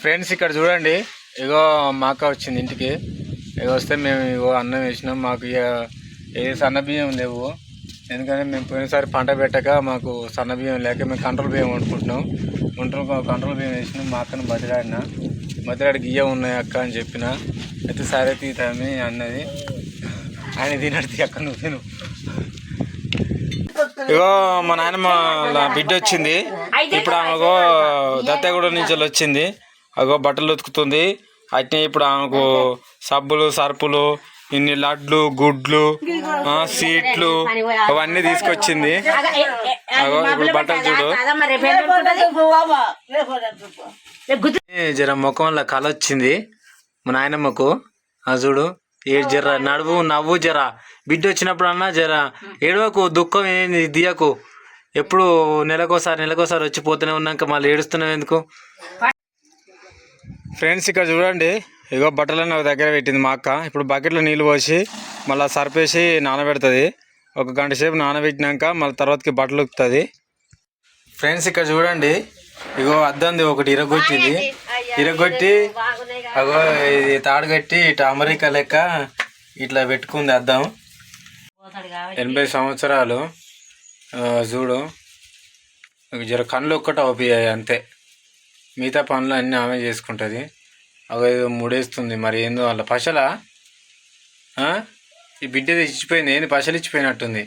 Friends ఇక్కడ చూడండి, ఇగో మా అక్క వచ్చింది ఇంటికి. ఇక వస్తే మేము ఇగో అన్నం వేసినాం. మాకు ఇక ఏ సన్న బియ్యం లేవు, ఎందుకంటే మేము పోయినసారి పంట పెట్టక మాకు సన్న బియ్యం లేక మేము కంట్రోల్ బియ్యం వండుకుంటున్నాం. కంట్రోల్ బియ్యం వేసినాం. మా అక్కను బతిలాడి గియ్య ఉన్నాయి అక్క అని చెప్పిన. అయితే సరే తీతామి అన్నది. ఆయన తినడితే అక్క నువ్వు తిను. ఇగో మా నాయనమ్మ బిడ్డ వచ్చింది. ఇప్పుడు ఆమెకు దత్తగూడ నుంచి వచ్చింది. అగో బట్టలు ఉతుకుతుంది. అట్నే ఇప్పుడు ఆమెకు సబ్బులు సర్పులు ఇన్ని లడ్లు గుడ్లు సీట్లు అవన్నీ తీసుకొచ్చింది. అగో ఇప్పుడు బట్టలు చూడు, జర ముఖంలో కళ వచ్చింది మా నాయనమ్మకు. చూడు జర నవ్వు జర బిడ్డ వచ్చినప్పుడు అన్నా జర ఏడవకు, దుఃఖం ఏంది దియకు. ఎప్పుడు నెలకోసారి వచ్చిపోతూనే ఉన్నాక మళ్ళీ ఏడుస్తున్నావు ఎందుకు? ఫ్రెండ్స్ ఇక్కడ చూడండి, ఇగో బట్టలను ఒక దగ్గర పెట్టింది మా అక్క. ఇప్పుడు బకెట్లో నీళ్ళు పోసి మళ్ళీ సర్పేసి నానబెడుతుంది. ఒక గంట సేపు నానబెట్టినాక మళ్ళీ తర్వాతకి బట్టలు ఉక్కుతుంది. ఫ్రెండ్స్ ఇక్కడ చూడండి, ఇగో అద్దంది ఒకటి ఇరగొట్టి అగో ఇది తాడు కట్టి ఇటు అమెరికా లెక్క ఇట్లా పెట్టుకుంది అద్దం. 80 సంవత్సరాలు. చూడు జర కళ్ళు ఒక్కటి అవుతాయి అంతే, మిగతా పనులు అన్నీ ఆమె చేసుకుంటుంది. అగో ఏదో ముడేస్తుంది మరి ఏందో వాళ్ళ పశల. ఈ బిడ్డ ఇచ్చిపోయింది, ఏంది పశలు ఇచ్చిపోయినట్టుంది.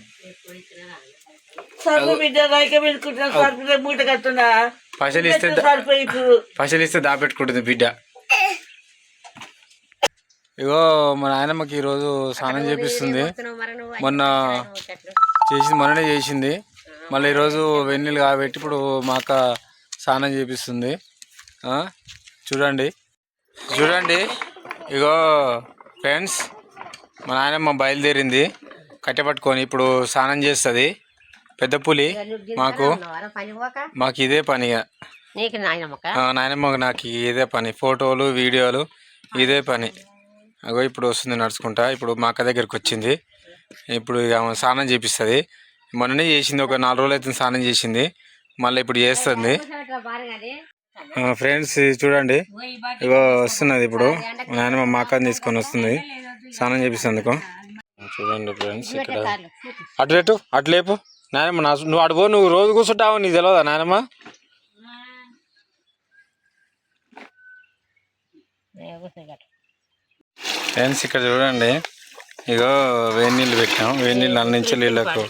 పశలు ఇస్తే దాపెట్టుకుంటుంది బిడ్డ. ఇగో మా నాయనమ్మకి ఈరోజు స్నానం చేపిస్తుంది. మొన్ననే చేసింది. మళ్ళీ ఈరోజు వెన్నీళ్ళు కాబట్టి ఇప్పుడు మా అక్క స్నానం చేపిస్తుంది. చూడండి ఇగో ఫ్రెండ్స్, మా నాయనమ్మ బయలుదేరింది కట్టెపట్టుకొని. ఇప్పుడు స్నానం చేస్తుంది. పెద్ద పులి మాకు ఇదే పనిగా. నాయనమ్మ నాకు ఇదే పని, ఫోటోలు వీడియోలు ఇదే పని. అగో ఇప్పుడు వస్తుంది నడుచుకుంటా. ఇప్పుడు మా అక్క దగ్గరికి వచ్చింది. ఇప్పుడు ఆమె స్నానం చేపిస్తుంది. మొన్ననే చేసింది, ఒక 4 రోజులు అయితే స్నానం చేసింది. మళ్ళీ ఇప్పుడు చేస్తుంది. ఫ్రెండ్స్ చూడండి, ఇగో వస్తున్నది ఇప్పుడు నాయనమ్మ మా అక్కని తీసుకొని వస్తుంది స్నానం చేపిస్తేందుకు. చూడండి ఫ్రెండ్స్ ఇక్కడ అట్లేపు నాయనమ్మ. నువ్వు అడుగో, నువ్వు రోజు కూర్చుంటావు, నీకు తెలియదా నాయనమ్మ? ఫ్రెండ్స్ ఇక్కడ చూడండి, ఇగో వేడి నీళ్ళు పెట్టాం. వేడి నీళ్ళు అన్నించి నీళ్ళకు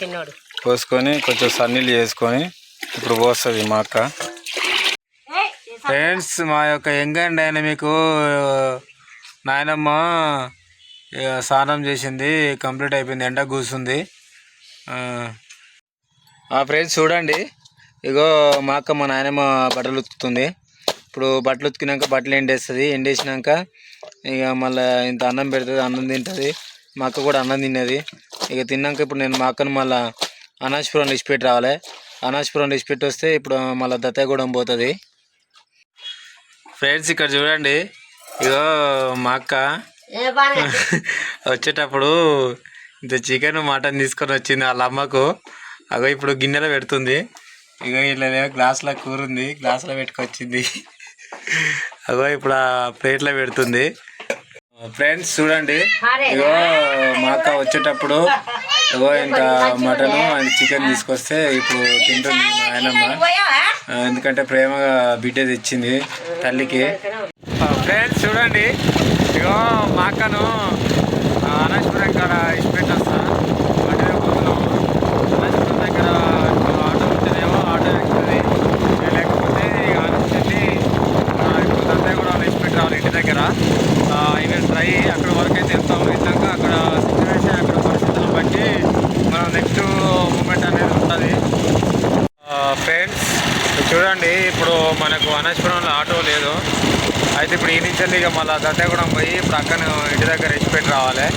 పోసుకొని కొంచెం సన్నీళ్ళు చేసుకొని ఇప్పుడు పోస్తుంది మా అక్క. ఫ్రెండ్స్ మా యొక్క యంగ్ అండ్ డైనమిక్ నాయనమ్మ స్నానం చేసింది, కంప్లీట్ అయిపోయింది, ఎండ కూర్చుంది. ఫ్రెండ్స్ చూడండి, ఇగో మా అక్క మా నాయనమ్మ బట్టలు ఉతుకుతుంది. ఇప్పుడు బట్టలు ఉతికినాక బట్టలు ఎండేసినాక ఇక మళ్ళీ ఇంత అన్నం పెడుతుంది, అన్నం తింటుంది. మా అక్క కూడా అన్నం తిన్నది. ఇక తిన్నాక ఇప్పుడు నేను మా అక్కను మళ్ళీ అనాజ్పురం ఇచ్చిపెట్టి రావాలి. అనాజ్పురం ఇచ్చిపెట్టి వస్తే ఇప్పుడు మళ్ళీ దత్తగూడెం పోతుంది. ఫ్రెండ్స్ ఇక్కడ చూడండి, ఇగో మా అక్క వచ్చేటప్పుడు ఇంత చికెన్ మటన్ తీసుకొని వచ్చింది వాళ్ళ అమ్మకు. అగో ఇప్పుడు గిన్నెలో పెడుతుంది. ఇక ఇట్లా గ్లాసులో కూర ఉంది, గ్లాసులో పెట్టుకొచ్చింది. అగో ఇప్పుడు ఆ ప్లేట్లో పెడుతుంది. ఫ్రెండ్స్ చూడండి, ఇగో మా అక్క వచ్చేటప్పుడు ఇగో ఇంత మటను అండ్ చికెన్ తీసుకొస్తే ఇప్పుడు తింటుంది మా ఆయనమ్మ. ఎందుకంటే ప్రేమగా బిడ్డ తెచ్చింది తల్లికి. ఫ్రెండ్స్ చూడండి, ఇగో మా అక్కను అనాజ్పురం కాడ ఇచ్చిపెట్టి వస్తా. అటువే పోతున్నాము. అనాజ్పురం దగ్గర ఆటో ఉంటేనేమో ఆటో ఎక్కుతుంది, లేకపోతే ఆలోచించి ఇప్పుడు దంతా కూడా ఇచ్చిపెట్టి రావాలి ఇంటి దగ్గర. ఇక ట్రై అక్కడ వరకు అయితే వెళ్తాము. వెళ్ళాక అక్కడ సిచ్యువేషన్, అక్కడ పరిస్థితులను బట్టి మనం నెక్స్ట్ మూమెంట్ అనేది ఉంటుంది. ఫ్రెండ్స్ చూడండి, ఇప్పుడు మనకు అనాజ్పురంలో ఆటో లేదు. అయితే ఇప్పుడు ఈ నుంచి ఇక మళ్ళీ దత్తగూడెం పోయి ఇప్పుడు అక్కను ఇంటి దగ్గర ఇచ్చిపెట్టి రావాలి.